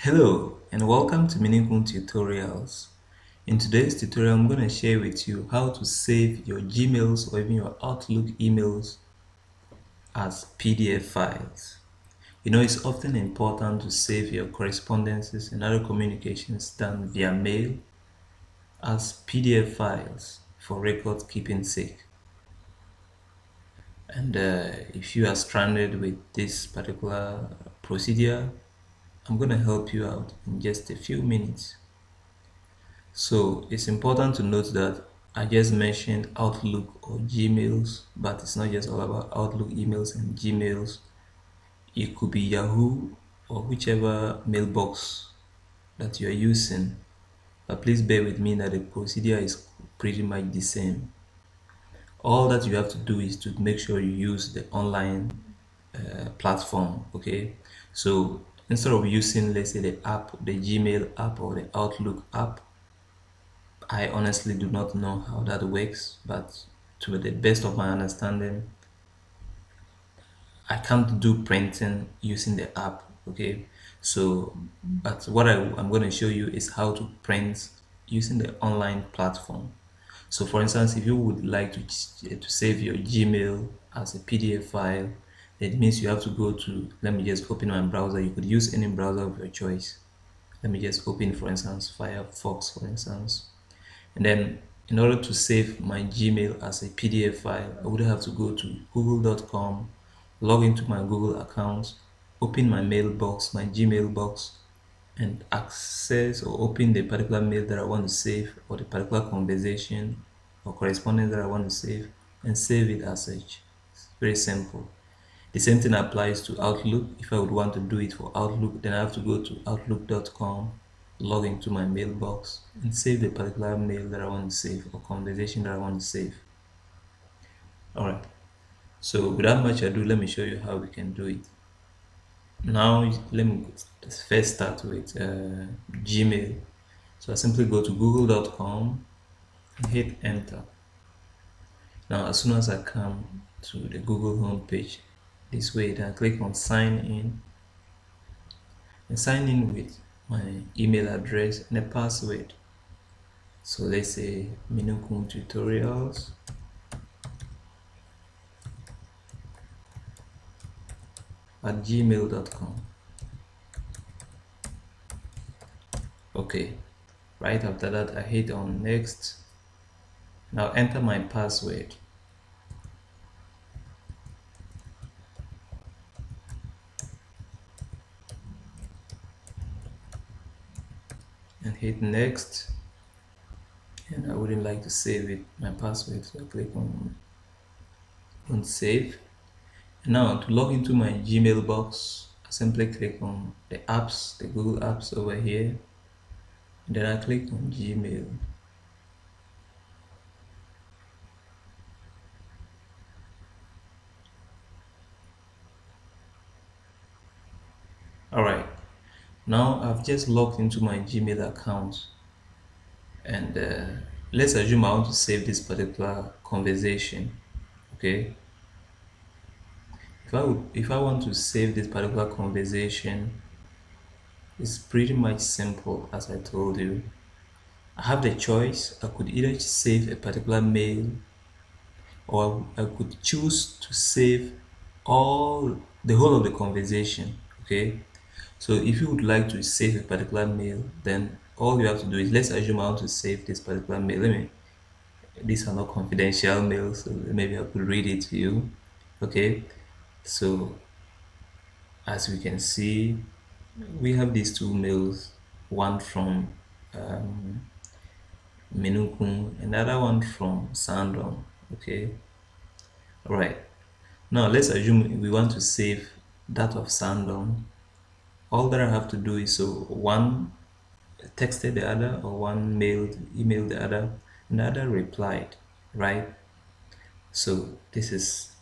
Hello and welcome to Minukuu tutorials. In today's tutorial, I'm going to share with you how to save your Gmails or even your Outlook emails as PDF files. You know, it's often important to save your correspondences and other communications done via mail as PDF files for record keeping sake. And if you are stranded with this particular procedure, I'm going to help you out in just a few minutes. So it's important to note that I just mentioned Outlook or Gmails, but it's not just all about Outlook emails and Gmails. It could be Yahoo or whichever mailbox that you're using. But please bear with me that the procedure is pretty much the same. All that you have to do is to make sure you use the online platform. Okay, so instead of using, let's say, the app, the Gmail app or the Outlook app, I honestly do not know how that works, but to the best of my understanding, I can't do printing using the app. Okay, so but what I'm going to show you is how to print using the online platform. So for instance, if you would like to save your Gmail as a PDF file, it means you have to go to, let me just open my browser. You could use any browser of your choice. Let me just open, for instance, Firefox, for instance. And then in order to save my Gmail as a PDF file, I would have to go to google.com, log into my Google account, open my mailbox, my Gmail box, and access or open the particular mail that I want to save, or the particular conversation or correspondence that I want to save, and save it as such. It's very simple. The same thing applies to Outlook. If I would want to do it for Outlook, then I have to go to outlook.com, log into my mailbox, and save the particular mail that I want to save or conversation that I want to save. Alright, so without much ado, let me show you how we can do it. Now, let me first start with Gmail. So I simply go to google.com and hit enter. Now, as soon as I come to the Google homepage, this way, then I click on sign in and sign in with my email address and a password. So let's say Minukuu tutorials at gmail.com. Okay, right after that I hit on next. Now enter my password. And hit next, and I wouldn't like to save it, my password, so I click on save. And now to log into my Gmail box, I simply click on the apps, the Google apps over here, and then I click on Gmail. Alright, now I've just logged into my Gmail account, and let's assume I want to save this particular conversation. Okay, if I want to save this particular conversation, it's pretty much simple. As I told you, I have the choice. I could either save a particular mail, or I could choose to save the whole of the conversation. Okay, so if you would like to save a particular mail, then all you have to do is, let's assume I want to save this particular mail. These are not confidential mails, so maybe I could read it to you. Okay, so as we can see, we have these two mails, one from Minukuu, another one from Sandon. Okay, all right. Now let's assume we want to save that of Sandon. All that I have to do is, so one texted the other, or one emailed the other, and the other replied, right? So this is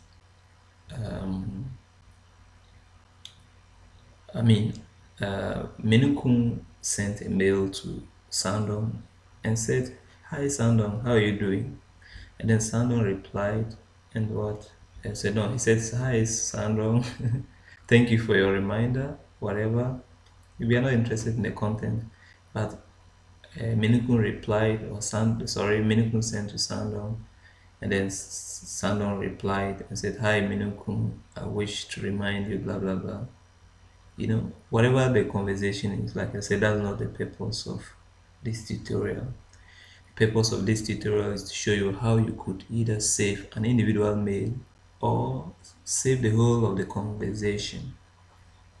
Minukuu sent a mail to Sandon and said, "Hi Sandon, how are you doing?" And then Sandon replied, and what? I said, no, he said, "Hi Sandon, thank you for your reminder, whatever. We are not interested in the content, but Minukuu replied, or Minukuu sent to Sandon, and then Sandon replied and said, "Hi Minukuu, I wish to remind you, blah blah blah." Whatever the conversation is, like I said, that's not the purpose of this tutorial. The purpose of this tutorial is to show you how you could either save an individual mail or save the whole of the conversation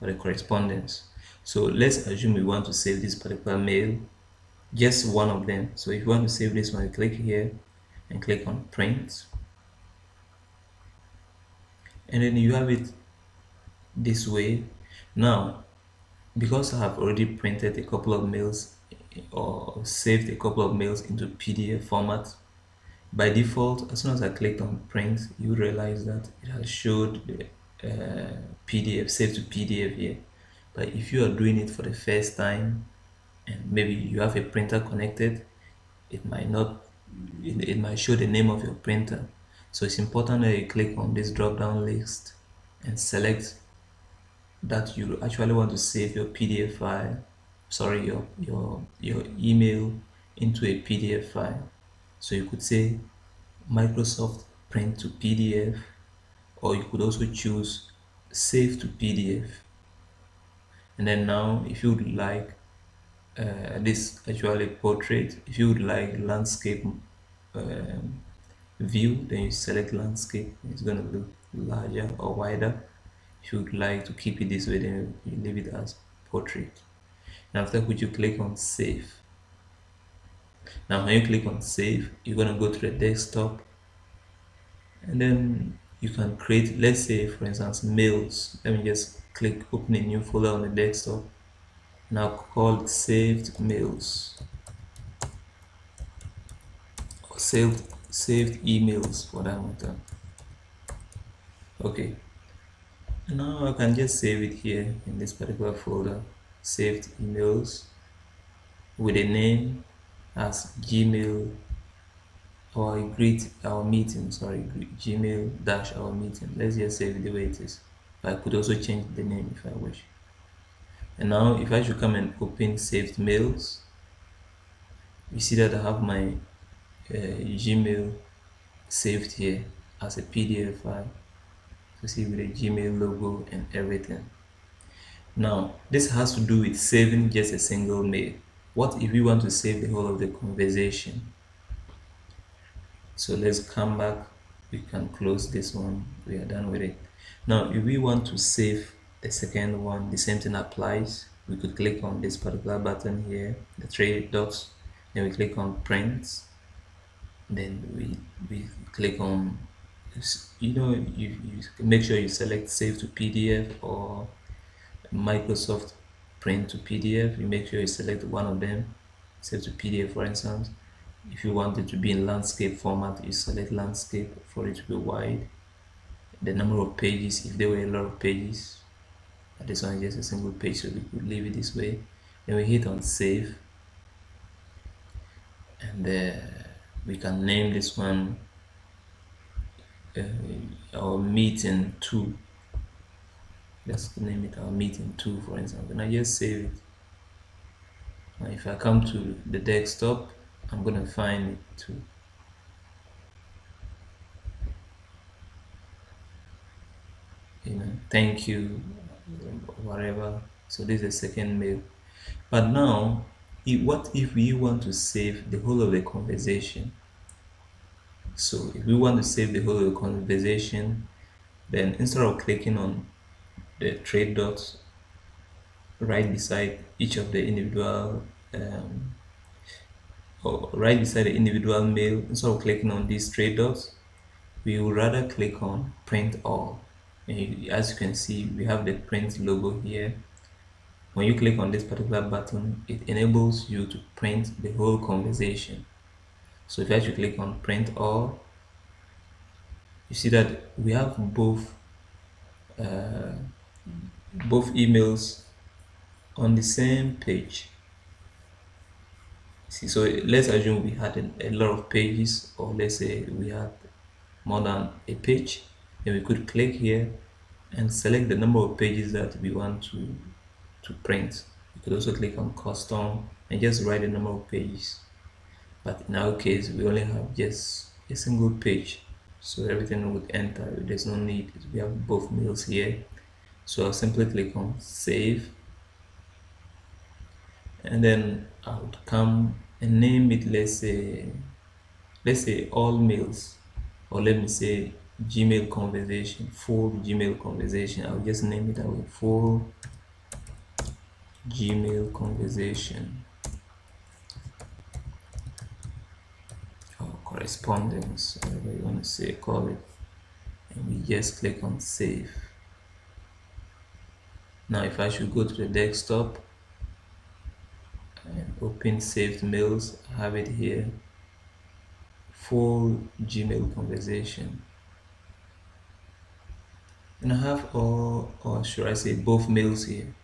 or the correspondence. So let's assume we want to save this particular mail, just one of them. So if you want to save this one, you click here and click on print, and then you have it this way. Now, because I have already printed a couple of mails or saved a couple of mails into PDF format, by default, as soon as I clicked on print, you realize that it has showed the PDF, save to PDF here. But if you are doing it for the first time and maybe you have a printer connected, it might not, it might show the name of your printer. So it's important that you click on this drop down list and select that you actually want to save your PDF file, sorry, your email into a PDF file. So you could say Microsoft print to PDF, or you could also choose save to PDF. And then now if you would like this actually portrait, if you would like landscape view, then you select landscape. It's going to look larger or wider. If you would like to keep it this way, then you leave it as portrait. And after which you click on save. Now when you click on save, you're going to go to the desktop, and then you can create, let's say for instance, mails. Let me just click open a new folder on the desktop. Now call it saved mails or saved emails for that matter. Okay, now I can just save it here in this particular folder, saved emails, with a name as Gmail or greet our meeting, sorry, Gmail dash our meeting. Let's just save it the way it is. I could also change the name if I wish. And now if I should come and open saved mails, you see that I have my Gmail saved here as a PDF file. You see, with the Gmail logo and everything. Now this has to do with saving just a single mail. What if we want to save the whole of the conversation? So let's come back. We can close this one. We are done with it. Now if we want to save the second one, the same thing applies. We could click on this particular button here, the three dots, then we click on print, then we click on, you make sure you select save to PDF or Microsoft print to PDF. You make sure you select one of them, save to PDF for instance. If you want it to be in landscape format, you select landscape for it to be wide. The number of pages, if there were a lot of pages, this one is just a single page, so we could leave it this way. Then we hit on save, and we can name this one our meeting 2. Let's name it our meeting 2 for instance, and I just save it. Now if I come to the desktop, I'm gonna find it too. Thank you, whatever. So this is the second mail. But now, what if we want to save the whole of the conversation? So if we want to save the whole of the conversation, then instead of clicking on the three dots right beside each of the individual or right beside the individual mail, instead of clicking on these three dots, we will rather click on print all. And as you can see, we have the print logo here. When you click on this particular button, it enables you to print the whole conversation. So if I should click on print all, you see that we have both emails on the same page. See, so let's assume we had a lot of pages, or let's say we had more than a page, then we could click here and select the number of pages that we want to print. You could also click on custom and just write the number of pages. But in our case, we only have just a single page, so everything would enter. There's no need. We have both mails here, so I'll simply click on save, and then I would come and name it. Let's say all mails, or let me say Gmail conversation, full Gmail conversation. I'll just name it that way, full Gmail conversation, or correspondence, whatever you want to say, call it. And we just click on save. Now if I should go to the desktop and open saved mails, I have it here, full Gmail conversation, and I have all, or should I say both mails here.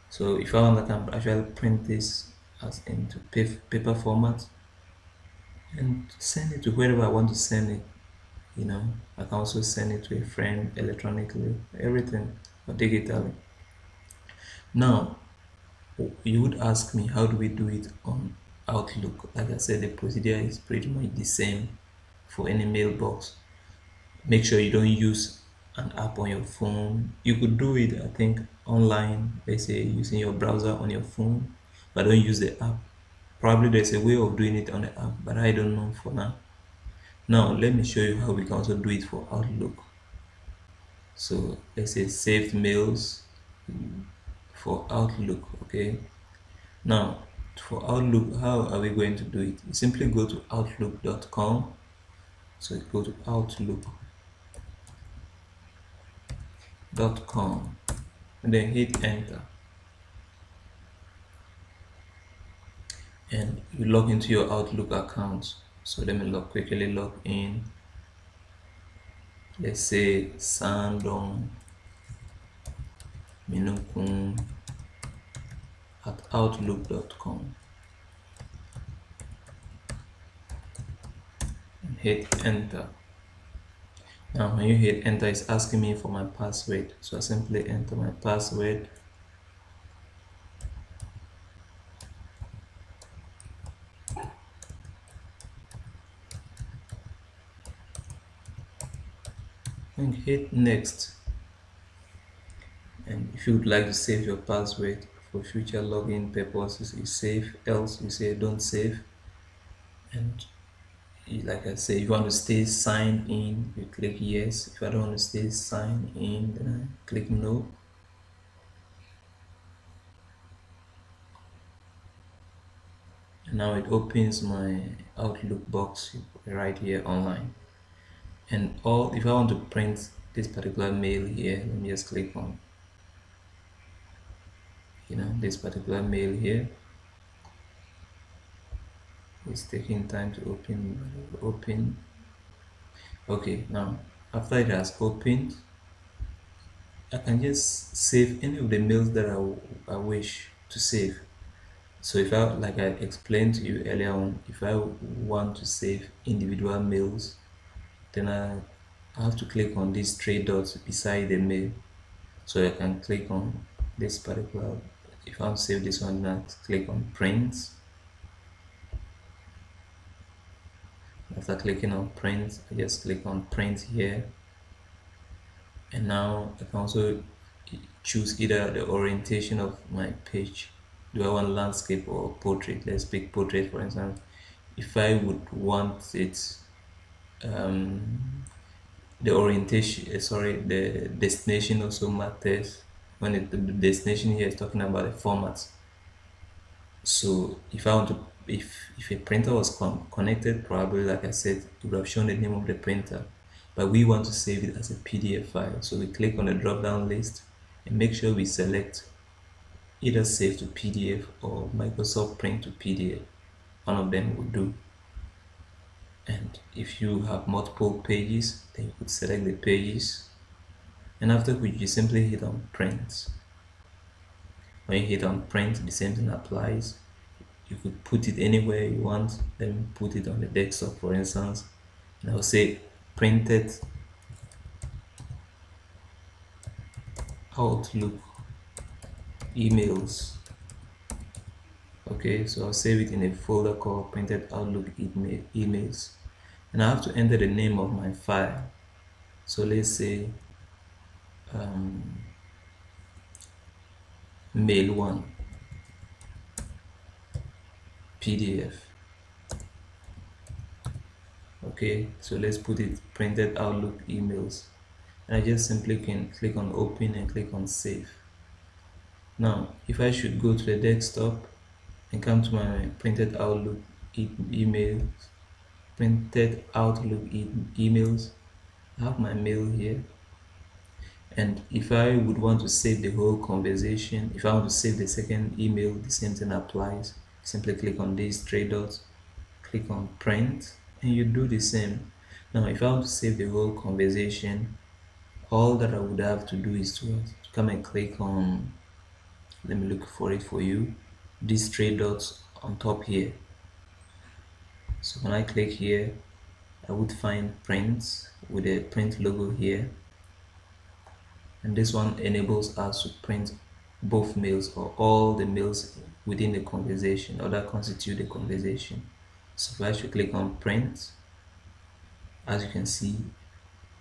So if I want, I can actually print this as into paper format and send it to wherever I want to send it. I can also send it to a friend electronically, everything, or digitally. Now you would ask me, how do we do it on Outlook? Like I said, the procedure is pretty much the same for any mailbox. Make sure you don't use an app on your phone. You could do it, I think, online, let's say using your browser on your phone, but don't use the app. Probably there's a way of doing it on the app, but I don't know for now. Now let me show you how we can also do it for Outlook. So let's say saved mails for Outlook. Okay, now for Outlook, how are we going to do it? You simply go to outlook.com. So go to outlook.com and then hit enter, and you log into your Outlook account. So let me quickly log in. Let's say Sandong Minukuu at outlook.com and hit enter. Now when you hit enter, it's asking me for my password, so I simply enter my password. And hit next. And if you would like to save your password for future login purposes, you save, else you say don't save. And like I say, if you want to stay signed in, you click yes. If I don't want to stay signed in, then I click no. And now it opens my Outlook box right here online. And if I want to print this particular mail here, let me just click on this particular mail here. It's taking time to open. Okay, now after it has opened, I can just save any of the mails that I wish to save. So if I, like I explained to you earlier on, if I want to save individual mails, then I have to click on these three dots beside the mail. So I can click on this particular, if I want to save this one, then I click on print. After clicking on print, I just click on print here, and now I can also choose either the orientation of my page. Do I want landscape or portrait? Let's pick portrait, for instance. If I would want it, the orientation, the destination also matters. When the destination here is talking about the format. So if I want to, if a printer was connected, probably, like I said, it would have shown the name of the printer, but we want to save it as a PDF file. So we click on the drop down list and make sure we select either save to PDF or Microsoft Print to PDF. One of them will do. And if you have multiple pages, then you could select the pages, and after which you simply hit on print. When you hit on print, the same thing applies. You could put it anywhere you want. Then put it on the desktop, for instance, and I'll say printed Outlook emails. Okay, so I'll save it in a folder called printed Outlook emails, and I have to enter the name of my file. So let's say um, mail 1 PDF. Okay, so let's put it printed Outlook emails, and I just simply can click on open and click on save. Now if I should go to the desktop and come to my printed Outlook emails, emails, I have my mail here. And if I would want to save the whole conversation, if I want to save the second email, the same thing applies. Simply click on these three dots, click on print, and you do the same. Now if I want to save the whole conversation, all that I would have to do is to come and click on, let me look for it for you, these three dots on top here. So when I click here, I would find print with a print logo here, and this one enables us to print both mails or all the mails within the conversation or that constitute the conversation. So if I should click on print, as you can see,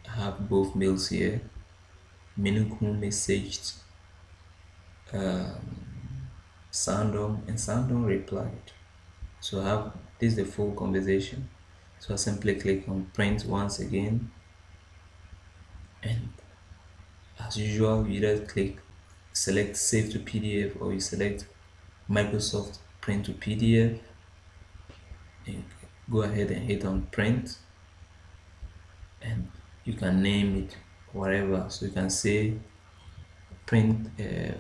I have both mails here. Minukuu messaged Sandom, and Sandom replied. So I have this is the full conversation. So I simply click on print once again, and as usual, you either select save to PDF, or you select Microsoft print to PDF, and go ahead and hit on print, and you can name it whatever. So you can say print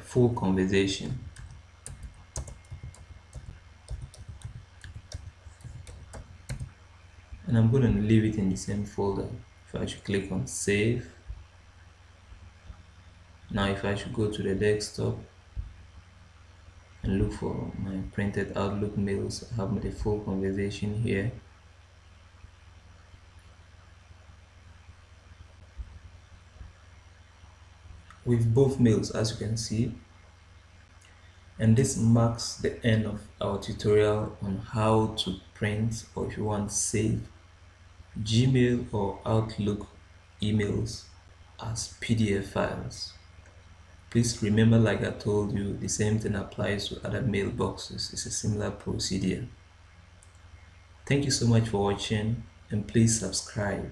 full conversation, and I'm going to leave it in the same folder. If I should click on save, now if I should go to the desktop and look for my printed Outlook mails, I have the full conversation here. With both mails, as you can see, and this marks the end of our tutorial on how to print, or if you want, save Gmail or Outlook emails as PDF files. Please remember, like I told you, the same thing applies to other mailboxes. It's a similar procedure. Thank you so much for watching, and please subscribe.